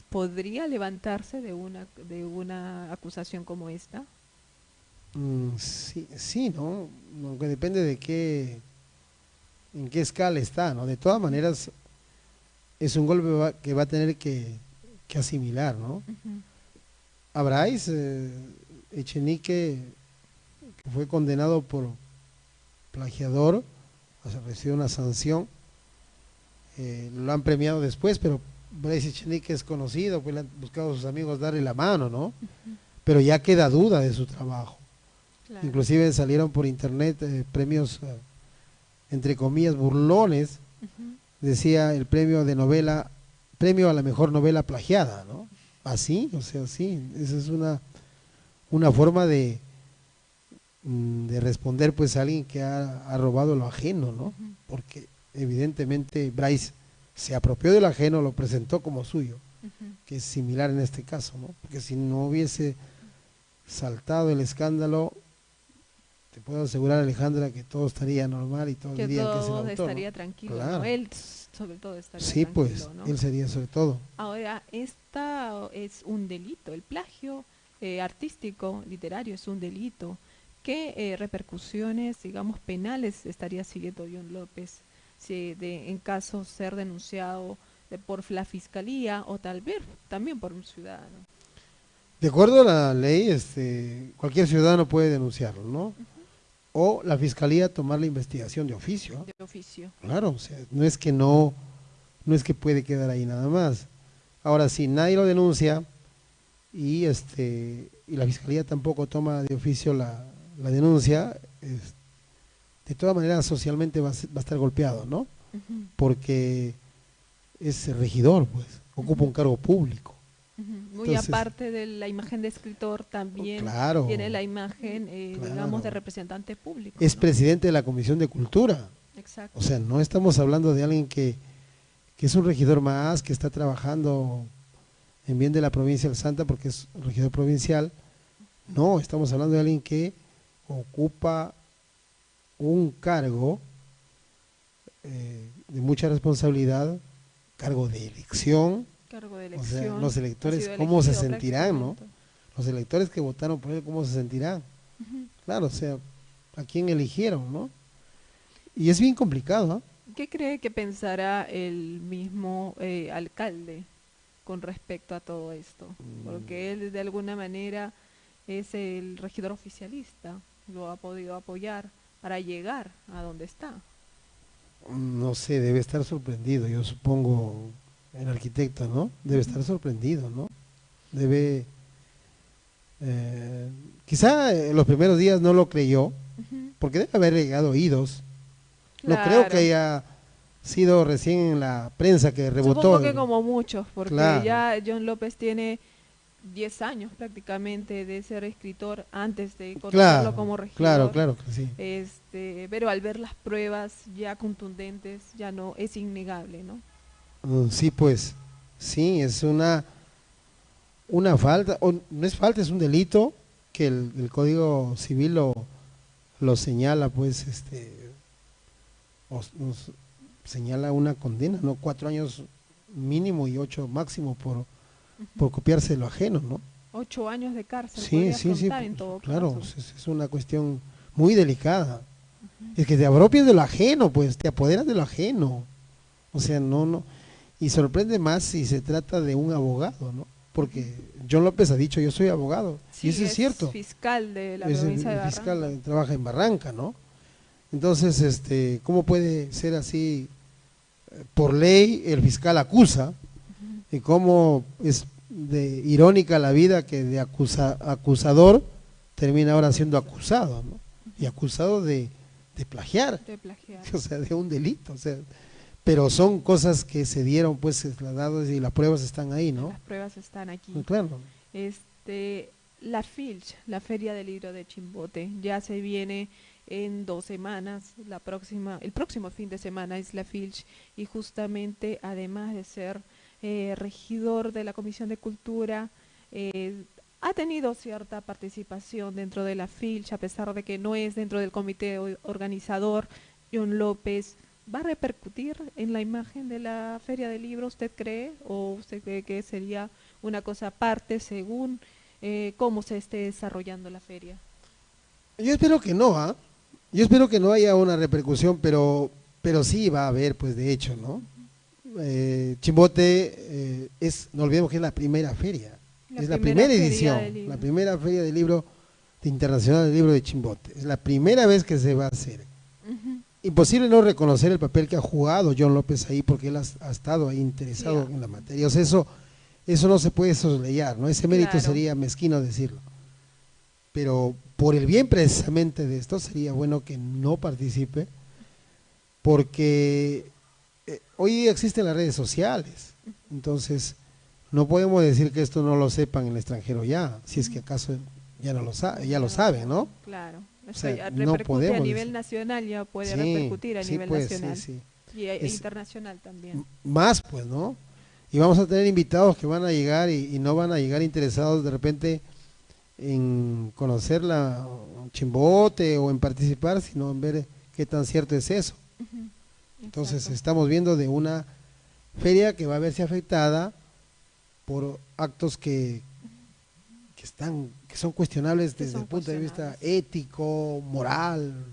podría levantarse de una acusación como esta. Sí, ¿no? Aunque depende de en qué escala está, ¿no? De todas maneras, es un golpe que va a tener que asimilar, ¿no? A Bryce Echenique, que fue condenado por plagiador, o sea, recibió una sanción, lo han premiado después, pero Bryce Echenique es conocido, pues le han buscado a sus amigos darle la mano, ¿no? Pero ya queda duda de su trabajo. Claro. Inclusive salieron por internet premios, entre comillas, burlones, decía el premio de novela, premio a la mejor novela plagiada, ¿no? Así, o sea, sí, esa es una forma de responder pues a alguien que ha robado lo ajeno, ¿no? Porque evidentemente Bryce se apropió de lo ajeno, lo presentó como suyo, que es similar en este caso, ¿no? Porque si no hubiese saltado el escándalo, te puedo asegurar, Alejandra, que todo estaría normal y todos dirían que es el autor, estaría ¿no? tranquilo, Claro. ¿no? Él sobre todo estaría sí, tranquilo, pues, ¿no? él sería sobre todo. Ahora, esta es un delito, el plagio artístico, literario es un delito. ¿Qué repercusiones, digamos, penales estaría siguiendo John López en caso ser denunciado por la fiscalía o tal vez también por un ciudadano? De acuerdo a la ley, cualquier ciudadano puede denunciarlo, ¿no? O la fiscalía tomar la investigación de oficio. De oficio. Claro, o sea, no es que puede quedar ahí nada más. Ahora, si nadie lo denuncia y la fiscalía tampoco toma de oficio la denuncia, de todas maneras socialmente va a estar golpeado, ¿no? Porque es regidor, pues, ocupa un cargo público. Muy Entonces, aparte de la imagen de escritor, también tiene la imagen, digamos, de representante público. Es ¿no? presidente de la Comisión de Cultura. Exacto. O sea, no estamos hablando de alguien que es un regidor más, que está trabajando en bien de la provincia del Santa porque es un regidor provincial. No, estamos hablando de alguien que ocupa un cargo de mucha responsabilidad, cargo de elección. Cargo de O sea, elección. los Ha electores, sido ¿cómo se elegido sentirán, no? prácticamente. Los electores que votaron por él, ¿cómo se sentirán? Ujú. Claro, o sea, ¿a quién eligieron, no? Y es bien complicado, ¿no? ¿Qué cree que pensará el mismo alcalde con respecto a todo esto? Porque él de alguna manera es el regidor oficialista, lo ha podido apoyar para llegar a donde está. No sé, debe estar sorprendido, yo supongo, el arquitecto, ¿no? Debe Ujú. estar sorprendido, ¿no? Debe, quizá los primeros días no lo creyó, Ujú. porque debe haber llegado oídos. No creo que Claro. haya sido recién en la prensa que Supongo rebotó. que como muchos, porque Claro, ya John López tiene 10 años prácticamente de ser escritor antes de conocerlo claro, como claro, regidor. claro que sí. Pero al ver las pruebas ya contundentes, ya no es innegable, ¿no? Sí, pues, sí, es una falta, o no es falta, es un delito que el Código Civil lo señala, pues, nos señala una condena, ¿no? 4 años mínimo y 8 máximo por Ujú. copiarse lo ajeno, ¿no? 8 años de cárcel Sí, podría sí, sí, afrontar pues, en todo claro, caso. es una cuestión muy delicada. Ujú. Es que te apropias de lo ajeno, pues, te apoderas de lo ajeno. O sea, no. Y sorprende más si se trata de un abogado, ¿no? Ujú. Porque John López ha dicho, yo soy abogado. Y Sí, eso es es cierto. fiscal de la Es provincia de el fiscal, Barranca. trabaja en Barranca, ¿no? Entonces, ¿cómo puede ser así? Por ley, el fiscal acusa, Ujú. y cómo es de irónica la vida que de acusador termina ahora siendo acusado, ¿no? Y Ujú. acusado de plagiar, De plagiar. o sea, de un delito, o sea, pero son cosas que se dieron, pues, trasladados y las pruebas están ahí, ¿no? Las pruebas están aquí. Claro. Este, la FILCH, la Feria del Libro de Chimbote, ya se viene en 2 semanas. El próximo fin de semana es la FILCH y justamente además de ser regidor de la Comisión de Cultura, eh, ha tenido cierta participación dentro de la FILCH, a pesar de que no es dentro del comité organizador. John López, ¿va a repercutir en la imagen de la Feria del Libro, usted cree? ¿O usted cree que sería una cosa aparte según cómo se esté desarrollando la feria? Yo espero que no, ¿ah? Yo espero que no haya una repercusión, pero sí va a haber, pues, de hecho, ¿no? Chimbote no olvidemos que es la primera feria, La es la primera primera feria edición, del la libro. primera feria del libro internacional del libro de Chimbote, es la primera vez que se va a hacer. Ujú. Imposible no reconocer el papel que ha jugado John López ahí porque él ha estado ahí Sí, interesado en la materia. O sea, eso no se puede soslayar, ¿no? Ese mérito claro. sería mezquino decirlo. Pero por el bien precisamente de esto sería bueno que no participe porque hoy día existen las redes sociales. Entonces, no podemos decir que esto no lo sepan en el extranjero ya, si es que Ujú. acaso ya no lo ya Ya lo no lo saben, ¿no? saben, claro. O Esto sea, ya no repercute a podemos nivel decir. nacional, ya puede Sí, repercutir a sí, nivel pues, sí, nacional sí. e Es internacional también. más, pues, ¿no? Y vamos a tener invitados que van a llegar y no van a llegar interesados de repente en conocer la Chimbote o en participar, sino en ver qué tan cierto es eso. Ujú. Entonces, Exacto. estamos viendo de una feria que va a verse afectada por actos que son cuestionables Que desde son el punto de cuestionables. vista ético, moral,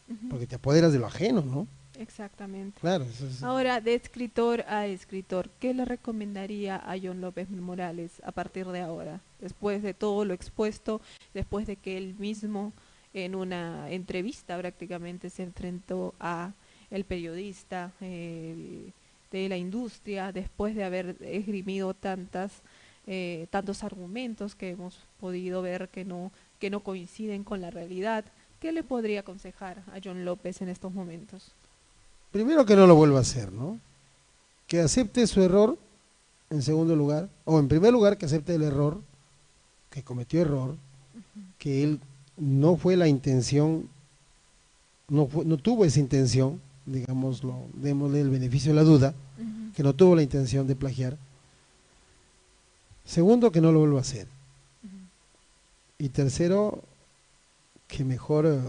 Ujú. porque te apoderas de lo ajeno, ¿no? Exactamente. Claro, eso es. Ahora, de escritor a escritor, ¿qué le recomendaría a John López Morales a partir de ahora? Después de todo lo expuesto, después de que él mismo en una entrevista prácticamente se enfrentó a el periodista de la industria, después de haber esgrimido tantos argumentos que hemos podido ver que no coinciden con la realidad. ¿Qué le podría aconsejar a John López en estos momentos? Primero que no lo vuelva a hacer, ¿no? Que acepte su error en segundo lugar, o en primer lugar que acepte el error, que cometió error, que él no fue la intención, no tuvo esa intención, digámoslo, démosle el beneficio de la duda, que no tuvo la intención de plagiar. Segundo, que no lo vuelva a hacer. Y tercero, que mejor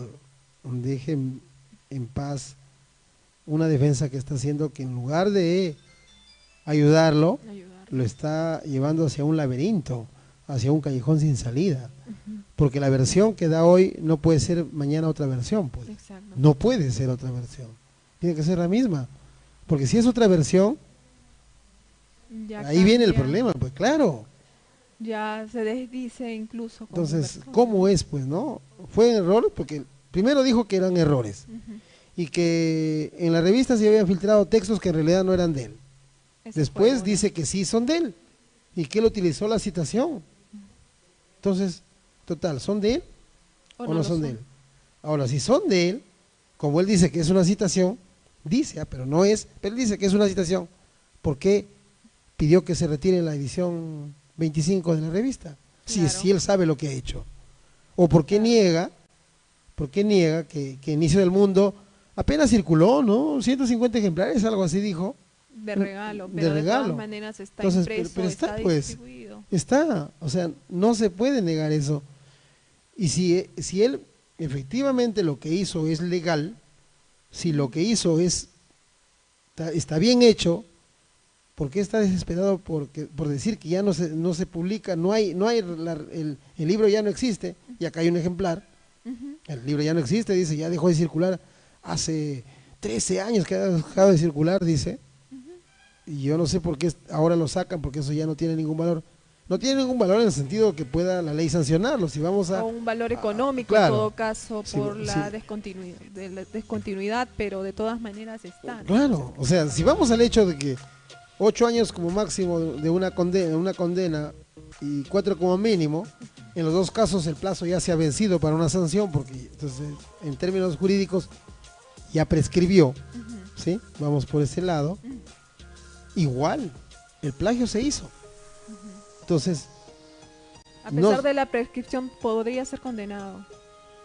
deje en paz una defensa que está haciendo, que en lugar de ayudarlo, lo está llevando hacia un laberinto, hacia un callejón sin salida. Porque la versión que da hoy no puede ser mañana otra versión, pues. Exacto. No puede ser otra versión. Tiene que ser la misma. Porque si es otra versión, Ya ahí viene el cambia, problema, pues claro. ya se desdice incluso como Entonces, persona. ¿cómo es, pues, no? Fue un error, porque primero dijo que eran errores y que en la revista se habían filtrado textos que en realidad no eran de él. Esa Después fue una. dice que sí son de él y que él utilizó la citación. Entonces, total, ¿son de él o no lo son de él? Ahora, si son de él, como él dice que es una citación, dice, pero no es, pero él dice que es una citación, ¿por qué pidió que se retire la edición 25 de la revista? Claro. Si él sabe lo que ha hecho. ¿O por qué niega que Inicio del Mundo apenas circuló, ¿no? 150 ejemplares, algo así dijo. De regalo, de pero de regalo. todas maneras está Entonces, impreso, pero está, está pues, distribuido. Está, o sea, no se puede negar eso. Y si él efectivamente lo que hizo es legal, si lo que hizo está bien hecho, ¿por qué está desesperado por decir que ya no se publica, el libro ya no existe, y acá hay un ejemplar, el libro ya no existe, dice, ya dejó de circular hace 13 años que ha dejado de circular, dice, y yo no sé por qué ahora lo sacan, porque eso ya no tiene ningún valor. No tiene ningún valor en el sentido que pueda la ley sancionarlo. Si vamos a, o un valor económico claro, en todo caso por sí, la sí. descontinuidad, pero de todas maneras está, ¿no? Claro, o sea, si vamos al hecho de que 8 años como máximo de una condena y 4 como mínimo, en los dos casos el plazo ya se ha vencido para una sanción, porque entonces en términos jurídicos ya prescribió, ¿sí? Vamos por ese lado. Igual, el plagio se hizo. Entonces, a pesar de la prescripción podría ser condenado.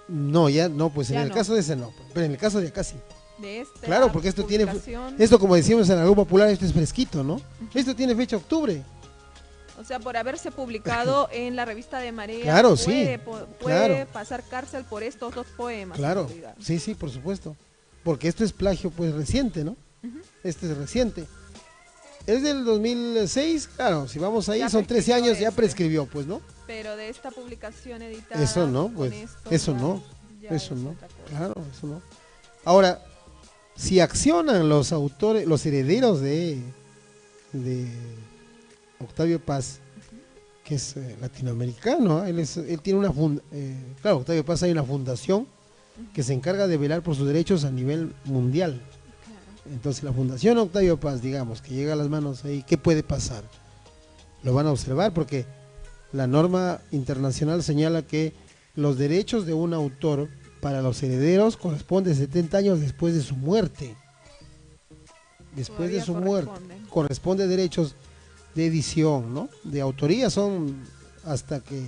No, ya no, pues ya en el no. caso de ese no, pero en el caso de acá sí. De esta Claro, porque esto como decimos en algo popular, esto es fresquito, ¿no? Esto tiene fecha octubre. O sea, por haberse publicado en la revista de Marea, claro, puede claro. pasar cárcel por estos dos poemas. Claro, sí, por supuesto. Porque esto es plagio pues reciente, ¿no? Este es reciente. Es del 2006, claro, si vamos ahí, ya son 13 años, ya prescribió, pues, ¿no? Pero de esta publicación editada... Eso no, pues, eso no, claro, eso no. Ahora, si accionan los autores, los herederos de Octavio Paz, que es latinoamericano, él tiene una claro, Octavio Paz hay una fundación que se encarga de velar por sus derechos a nivel mundial. Entonces la Fundación Octavio Paz, digamos, que llega a las manos ahí, ¿qué puede pasar? Lo van a observar porque la norma internacional señala que los derechos de un autor para los herederos corresponden 70 años después de su muerte. Después de su muerte corresponde derechos de edición, ¿no? De autoría son hasta que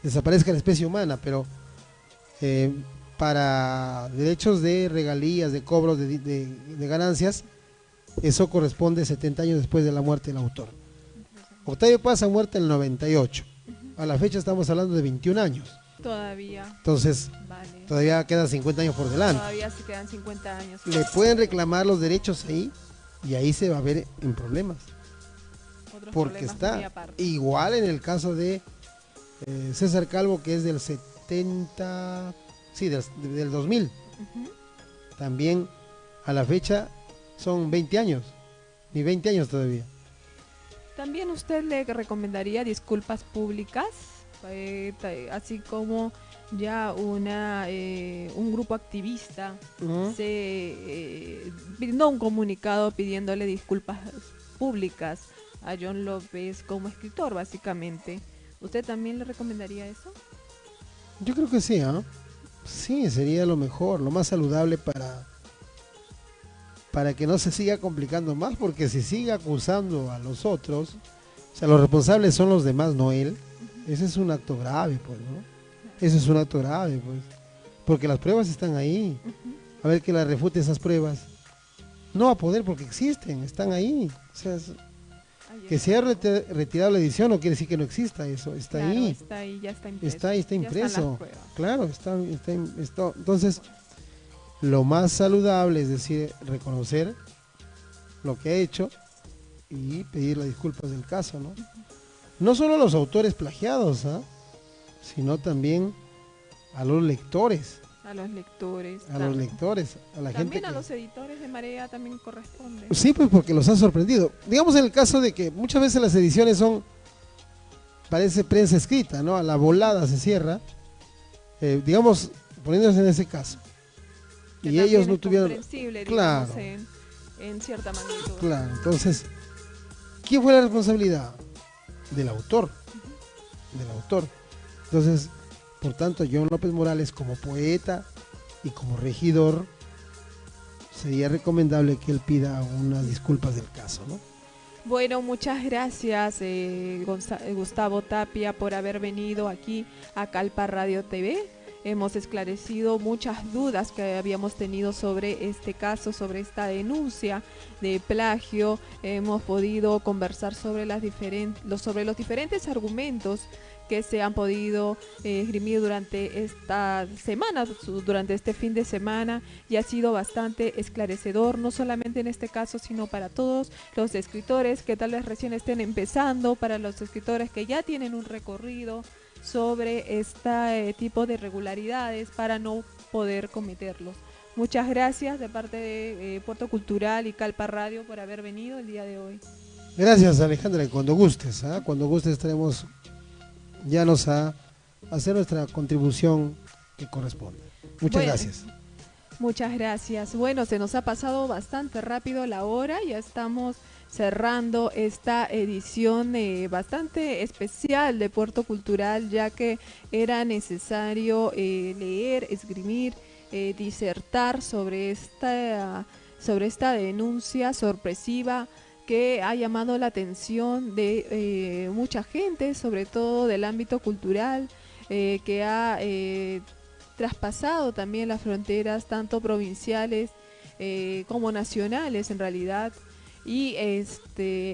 desaparezca la especie humana, pero para derechos de regalías, de cobros de ganancias, eso corresponde 70 años después de la muerte del autor. Octavio Paz ha muerto en el 98. A la fecha estamos hablando de 21 años. Todavía. Entonces, todavía quedan 50 años por delante. Todavía se quedan 50 años. Le pueden reclamar los derechos ahí y ahí se va a ver en problemas. Porque está igual en el caso de César Calvo, que es del 70... Sí, del 2000. También a la fecha son 20 años, ni 20 años todavía. ¿También usted le recomendaría disculpas públicas? Así como ya un grupo activista se brindó un comunicado pidiéndole disculpas públicas a John López como escritor, básicamente. ¿Usted también le recomendaría eso? Yo creo que sí, ¿eh? Sí, sería lo mejor, lo más saludable para que no se siga complicando más, porque si sigue acusando a los otros, o sea, los responsables son los demás, no él. Ese es un acto grave, pues, ¿no? Ese es un acto grave, pues, porque las pruebas están ahí. A ver que la refute esas pruebas. No va a poder porque existen, están ahí. O sea, que está. se haya retirado la edición no quiere decir que no exista eso, está Claro, ahí. está ahí, ya está impreso. Está ahí, está Ya están las impreso. pruebas. Claro, entonces, lo más saludable es decir, reconocer lo que ha hecho y pedir las disculpas del caso, ¿no? No solo a los autores plagiados, ¿ah? Sino también a los lectores, A los lectores. a los lectores, a la gente También a que... los editores de Marea también corresponde. Sí, pues porque los ha sorprendido. Digamos en el caso de que muchas veces las ediciones son, parece prensa escrita, ¿no? A la volada se cierra, digamos, poniéndose en ese caso. Que Y ellos no es tuvieron... comprensible, Claro. digamos, en cierta magnitud. Claro, entonces, ¿quién fue la responsabilidad? Del autor, del autor. Entonces, por tanto, John López Morales como poeta y como regidor, sería recomendable que él pida unas disculpas del caso, ¿no? Bueno, muchas gracias Gustavo Tapia por haber venido aquí a Calpa Radio TV. Hemos esclarecido muchas dudas que habíamos tenido sobre este caso, sobre esta denuncia de plagio. Hemos podido conversar sobre sobre los diferentes argumentos que se han podido esgrimir durante esta semana, durante este fin de semana, y ha sido bastante esclarecedor, no solamente en este caso, sino para todos los escritores que tal vez recién estén empezando, para los escritores que ya tienen un recorrido sobre este tipo de irregularidades para no poder cometerlos. Muchas gracias de parte de Puerto Cultural y Calpa Radio por haber venido el día de hoy. Gracias, Alejandra, y cuando gustes, ¿ah? Cuando gustes estaremos llanos a hacer nuestra contribución que corresponde. Muchas gracias. Muchas gracias. Bueno, se nos ha pasado bastante rápido la hora, ya estamos cerrando esta edición bastante especial de Puerto Cultural, ya que era necesario leer, esgrimir, disertar sobre esta denuncia sorpresiva que ha llamado la atención de mucha gente, sobre todo del ámbito cultural, que ha traspasado también las fronteras, tanto provinciales como nacionales en realidad, y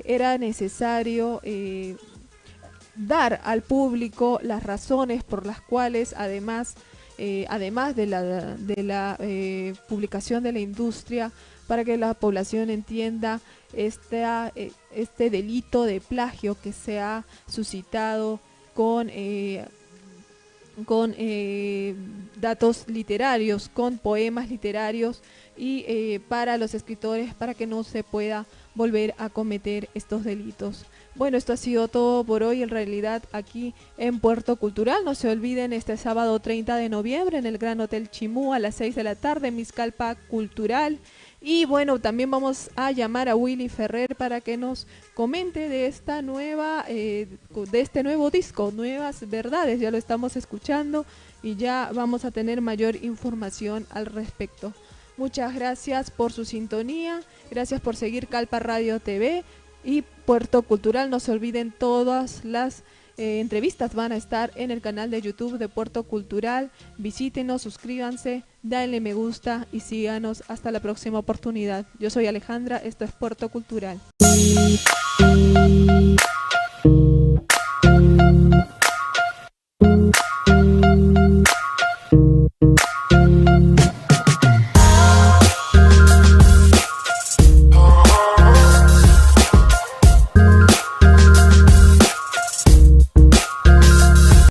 era necesario dar al público las razones por las cuales además de la publicación de la industria, para que la población entienda este delito de plagio que se ha suscitado con datos literarios, con poemas literarios, y para los escritores, para que no se pueda volver a cometer estos delitos. Bueno, esto ha sido todo por hoy, en realidad, aquí en Puerto Cultural. No se olviden, este sábado 30 de noviembre en el Gran Hotel Chimú a las 6 de la tarde, Miscalpa Cultural. Y bueno, también vamos a llamar a Willy Ferrer para que nos comente de esta de este nuevo disco, Nuevas Verdades. Ya lo estamos escuchando y ya vamos a tener mayor información al respecto. Muchas gracias por su sintonía, gracias por seguir Calpa Radio TV y Puerto Cultural. No se olviden, todas las entrevistas van a estar en el canal de YouTube de Puerto Cultural. Visítenos, suscríbanse, denle me gusta y síganos. Hasta la próxima oportunidad. Yo soy Alejandra, esto es Puerto Cultural.